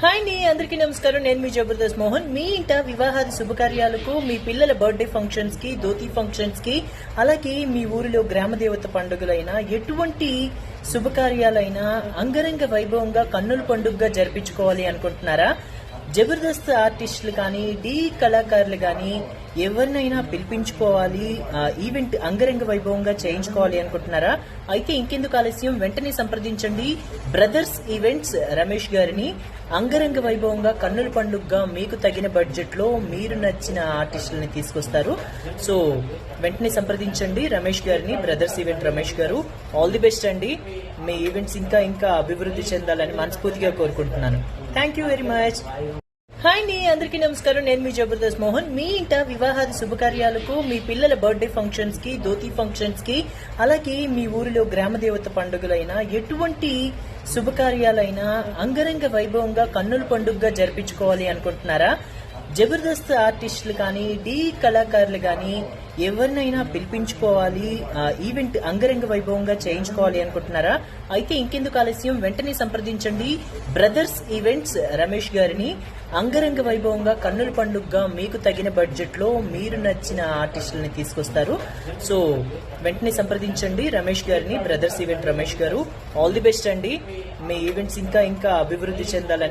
Hi అండి, అందరికీ నమస్కారం. నేను మీ జబర్దస్త్ మోహన్. మీ ఇంట వివాహాది శుభకార్యాలకు, మీ పిల్లల బర్త్డే ఫంక్షన్స్ కి, ధోతి ఫంక్షన్స్ కి, అలాగే మీ ఊరిలో గ్రామ దేవత పండుగలైనా ఎటువంటి శుభకార్యాలైనా అంగరంగ వైభవంగా కన్నుల పండుగగా జరిపించుకోవాలి అనుకుంటున్నారా? జబర్దస్త్ ఆర్టిస్టులు కానీ, డి కళాకారులు కానీ ఎవరినైనా పిలిపించుకోవాలి, ఈవెంట్ అంగరంగ వైభవంగా చేయించుకోవాలి అనుకుంటున్నారా? అయితే ఇంకెందుకు ఆలస్యం, వెంటనే సంప్రదించండి బ్రదర్స్ ఈవెంట్స్ రమేష్ గారిని. అంగరంగ వైభవంగా కన్నుల పండుగగా మీకు తగిన బడ్జెట్ లో మీరు నచ్చిన ఆర్టిస్టులని తీసుకొస్తారు. సో వెంటనే సంప్రదించండి రమేష్ గారిని, బ్రదర్స్ ఈవెంట్ రమేష్ గారు. ఆల్ ది బెస్ట్ అండి. మీ ఈవెంట్స్ ఇంకా అభివృద్ధి చెందాలని మనస్ఫూర్తిగా కోరుకుంటున్నాను. Thank you very much. Hi అండి, అందరికీ నమస్కారం. నేను మీ జబర్దస్త్ మోహన్. మీ ఇంట వివాహాది శుభకార్యాలకు, మీ పిల్లల బర్త్డే ఫంక్షన్స్ కి, ధోతి ఫంక్షన్స్ కి, అలాగే మీ ఊరిలో గ్రామ దేవత పండుగలైనా ఎటువంటి శుభకార్యాలైనా అంగరంగ వైభవంగా కన్నుల పండుగగా జరిపించుకోవాలి అనుకుంటున్నారా? జబర్దస్త్ ఆర్టిస్టులు కానీ, డి కళాకారులు కానీ ఎవరినైనా పిలిపించుకోవాలి, ఈవెంట్ అంగరంగ వైభవంగా చేయించుకోవాలి అనుకుంటున్నారా? అయితే ఇంకెందుకు ఆలస్యం, వెంటనే సంప్రదించండి బ్రదర్స్ ఈవెంట్స్ రమేష్ గారిని. అంగరంగ వైభవంగా కన్నుల పండుగగా మీకు తగిన బడ్జెట్ లో మీరు నచ్చిన ఆర్టిస్టులని తీసుకొస్తారు. సో వెంటనే సంప్రదించండి రమేష్ గారిని, బ్రదర్స్ ఈవెంట్ రమేష్ గారు. ఆల్ ది బెస్ట్ అండి. మీ ఈవెంట్స్ ఇంకా అభివృద్ధి చెందాలని